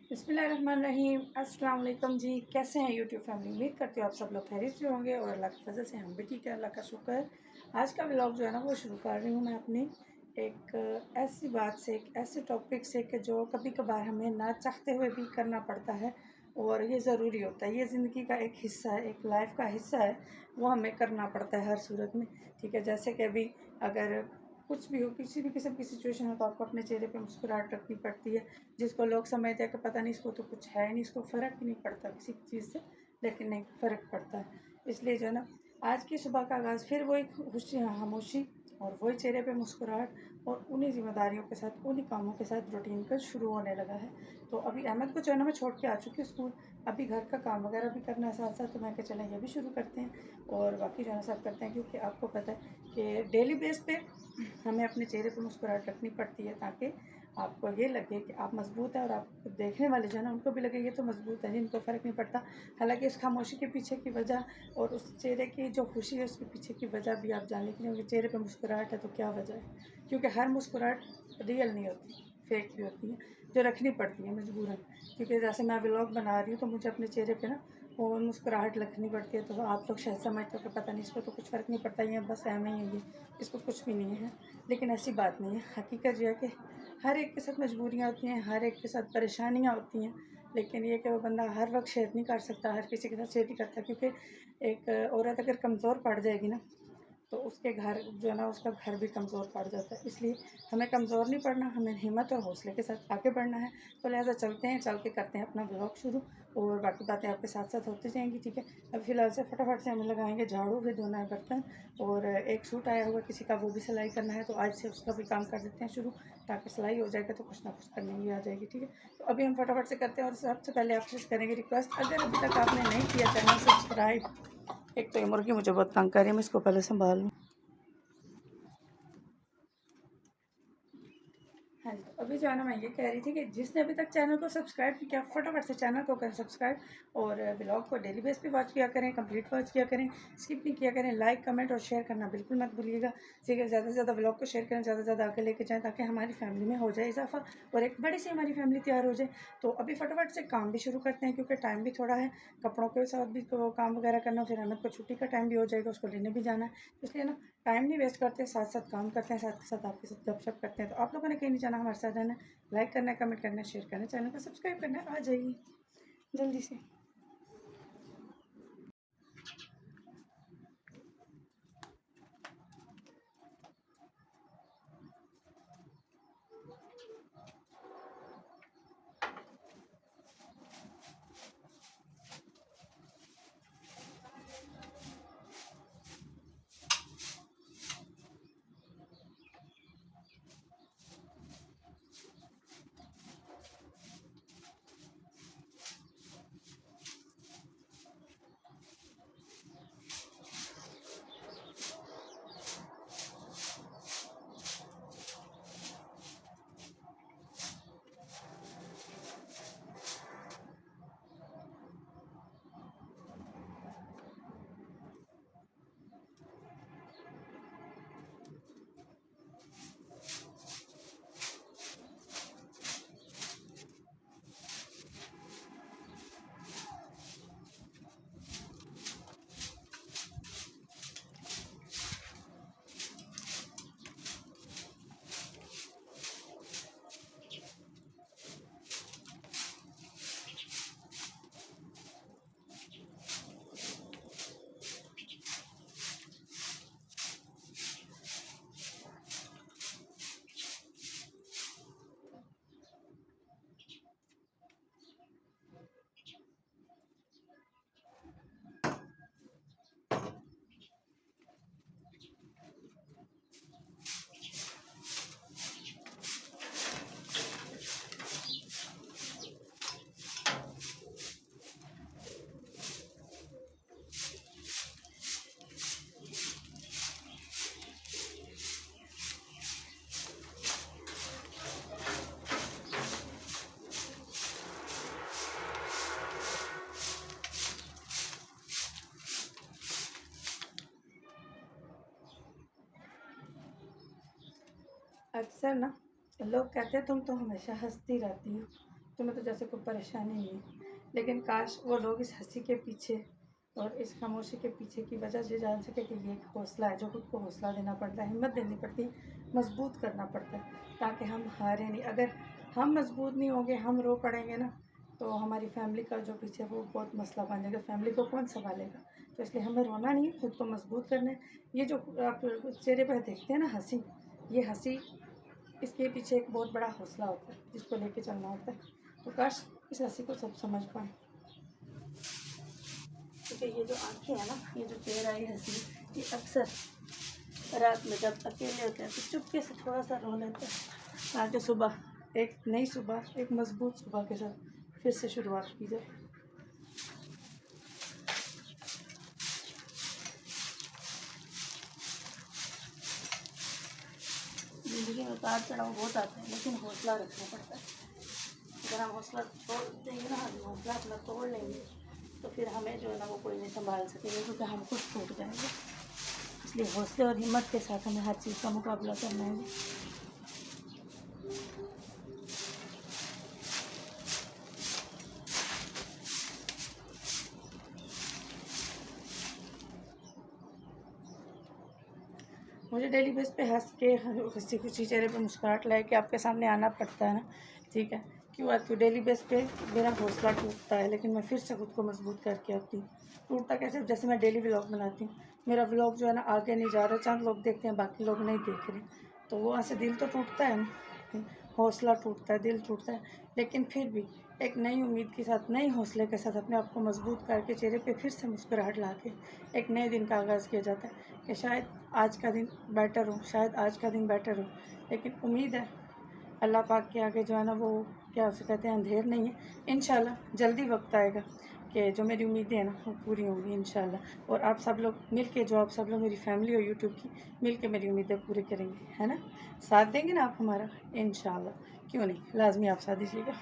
बिस्मिल्लाहिर्रहमानिर्रहीम। अस्सलाम वालेकुम जी। कैसे हैं यूट्यूब फैमिली? उम्मीद करती हूँ आप सब लोग खैरियत से होंगे और अल्लाह की फजल से हम भी ठीक है, अल्लाह का शुक्र है। आज का व्लॉग जो है ना वो शुरू कर रही हूँ मैं अपनी एक ऐसी बात से, एक ऐसे टॉपिक से कि जो कभी कभार हमें ना चाहते हुए भी करना पड़ता है और ये ज़रूरी होता है। ये ज़िंदगी का एक हिस्सा है, एक लाइफ का हिस्सा है, वो हमें करना पड़ता है हर सूरत में। ठीक है, जैसे कि अभी अगर कुछ भी हो, किसी भी किस्म की सिचुएशन हो, तो आपको अपने चेहरे पे मुस्कुराहट रखनी पड़ती है। जिसको लोग समझते हैं कि पता नहीं इसको तो कुछ है नहीं, इसको फ़र्क ही नहीं पड़ता किसी चीज़ से, लेकिन नहीं, फ़र्क पड़ता है। इसलिए जो है ना, आज की सुबह का आगाज़ फिर वो एक खुशी, खामोशी और वही चेहरे पे मुस्कुराहट और उन्हीं ज़िम्मेदारियों के साथ, उन्हीं कामों के साथ रूटीन का शुरू होने लगा है। तो अभी अहमद को जो है ना मैं छोड़ के आ चुकी हूँ स्कूल। अभी घर का काम वगैरह भी करना है साथ साथ, तो मैं कहा चलें ये भी शुरू करते हैं और बाकी जो है सब करते हैं, क्योंकि आपको पता है कि डेली बेस पे हमें अपने चेहरे पर मुस्कुराहट रखनी पड़ती है, ताकि आपको ये लगे कि आप मज़बूत हैं और आपको देखने वाले जो है ना उनको भी लगे ये तो मज़बूत है, जिनको फ़र्क नहीं पड़ता। हालांकि इस खामोशी के पीछे की वजह और उस चेहरे की जो खुशी है उसके पीछे की वजह भी आप जान लीजिए। क्योंकि चेहरे पे मुस्कुराहट है तो क्या वजह है, क्योंकि हर मुस्कुराहट रियल नहीं होती, फेक भी होती है, जो रखनी पड़ती है मजबूरन। क्योंकि जैसे मैं व्लॉग बना रही हूँ तो मुझे अपने चेहरे पर ना वो मुस्कुराहट रखनी पड़ती है। तो आप लोग शायद समझते हो कि पता नहीं इसको तो कुछ फ़र्क नहीं पड़ता, ये बस ऐਵੇਂ ही है, ये इसको कुछ भी नहीं है। लेकिन ऐसी बात नहीं है। हकीकत ये है कि हर एक के साथ मजबूरियाँ होती हैं, हर एक के साथ परेशानियाँ होती हैं, लेकिन ये कि वो बंदा हर वक्त शेयर नहीं कर सकता, हर किसी के साथ शेयर नहीं करता। क्योंकि एक औरत अगर कमज़ोर पड़ जाएगी ना, तो उसके घर जो है ना, उसका घर भी कमज़ोर पड़ जाता है। इसलिए हमें कमज़ोर नहीं पड़ना, हमें हिम्मत और हौसले के साथ आगे बढ़ना है। तो लिहाजा चलते हैं, चल के करते हैं अपना ब्लॉग शुरू और बाकी बातें आपके साथ साथ होती जाएंगी। ठीक है, अब फ़िलहाल से फटाफट से हमें लगाएंगे झाड़ू, भी धोना है बर्तन और एक सूट आया हुआ किसी का, वो भी सिलाई करना है। तो आज से उसका भी काम कर देते हैं शुरू, ताकि सिलाई हो जाएगा तो कुछ ना कुछ करने भी आ जाएगी। ठीक है, तो अभी हम फटाफट से करते हैं। और सबसे पहले आपसे करेंगे रिक्वेस्ट, अगर अभी तक आपने नहीं किया चैनल सब्सक्राइब। एक तो ये मुर्गी मुझे बहुत तंग कर रही है, मैं इसको पहले संभाल लूँ। हाँ जी, तो अभी जो है ना मैं ये कह रही थी कि जिसने अभी तक चैनल को सब्सक्राइब नहीं किया, फटाफट से चैनल को करें सब्सक्राइब और ब्लॉग को डेली बेस पे वॉच किया करें, कंप्लीट वॉच किया करें, स्किप नहीं किया करें। लाइक कमेंट और शेयर करना बिल्कुल मत भूलिएगा। ठीक है, ज़्यादा से ज़्यादा ब्लॉग को शेयर करें, ज़्यादा से ज़्यादा आगे लेके जाएँ, ताकि हमारी फैमिली में हो जाए इजाफा और एक बड़ी सी हमारी फैमिली तैयार हो जाए। तो अभी फटाफट से काम भी शुरू करते हैं, क्योंकि टाइम भी थोड़ा है, कपड़ों के साथ भी तो काम वगैरह करना, फिर हमें को छुट्टी का टाइम भी हो जाएगा, उसको लेने भी जाना है। इसलिए ना टाइम नहीं वेस्ट करते, साथ साथ काम करते हैं, साथ के साथ आपके साथ गपशप करते हैं। तो आप लोगों ने कहीं नहीं जाना, हमारे साथ रहना, लाइक करना है, कमेंट करना है, शेयर करना है, चैनल को सब्सक्राइब करना है। आ जाइए जल्दी से। अक्सर ना लोग कहते हैं तुम तो हमेशा हंसती रहती हो, तुम्हें तो जैसे कोई परेशानी नहीं है। लेकिन काश वो लोग इस हंसी के पीछे और इस खामोशी के पीछे की वजह ये जान सके कि ये एक हौसला है जो खुद को हौसला देना पड़ता है, हिम्मत देनी पड़ती है, मजबूत करना पड़ता है ताकि हम हारे नहीं। अगर हम मजबूत नहीं होंगे, हम रो पड़ेंगे ना, तो हमारी फैमिली का जो पीछे वो बहुत मसला बन जाएगा, फैमिली को कौन संभालेगा। तो इसलिए हमें रोना नहीं, खुद को मजबूत करना है। ये जो आप चेहरे पर देखते हैं ना हंसी, ये हंसी, इसके पीछे एक बहुत बड़ा हौसला होता है जिसको लेके चलना होता है। तो काश इस हंसी को सब समझ पाएँ, क्योंकि ये जो आँखें हैं ना, ये जो चेहरा, ये हंसी, ये अक्सर रात में जब अकेले होते हैं तो चुपके से थोड़ा सा रो लेते हैं ताकि सुबह, एक नई सुबह, एक मजबूत सुबह के साथ फिर से शुरुआत की जाए। ज़िंदगी में उतार चढ़ाव बहुत आते हैं, लेकिन हौसला रखना पड़ता है। अगर हम हौसला तोड़ देंगे ना, हम हौसला अपना तोड़ लेंगे, तो फिर हमें जो है ना वो कोई नहीं संभाल सकेगा, क्योंकि हम खुद टूट जाएंगे। इसलिए हौसले और हिम्मत के साथ हमें हर चीज़ का मुकाबला करना है। मुझे डेली बेस पे हंस के, हंसी खुशी चेहरे पे मुस्कुराहट लाए के आपके सामने आना पड़ता है ना, ठीक है। क्यों आती हूँ डेली बेस पे, मेरा हौसला टूटता है लेकिन मैं फिर से खुद को मजबूत करके आती हूँ। टूटता कैसे? जैसे मैं डेली व्लॉग बनाती हूँ, मेरा व्लॉग जो है ना आगे नहीं जा रहा, चंद लोग देखते हैं, बाकी लोग नहीं देख रहे, तो वो ऐसे दिल तो टूटता है ना, हौसला टूटता है, दिल टूटता है। लेकिन फिर भी एक नई उम्मीद के साथ, नए हौसले के साथ अपने आप को मजबूत करके चेहरे पे फिर से मुस्कुराहट ला के एक नए दिन का आगाज़ किया जाता है कि शायद आज का दिन बेटर हो, शायद आज का दिन बेटर हो। लेकिन उम्मीद है अल्लाह पाक के आगे जो है ना वो, क्या उसे कहते हैं, अंधेर नहीं है। इंशाल्लाह जल्दी वक्त आएगा कि जो मेरी उम्मीदें हैं ना वो पूरी होंगी इंशाल्लाह। और आप सब लोग मिल के, जो आप सब लोग मेरी फैमिली हो यूट्यूब की, मिल के मेरी उम्मीदें पूरी करेंगे, है ना। साथ देंगे ना आप हमारा? इंशाल्लाह, क्यों नहीं, लाजमी आप साथ दीजिएगा।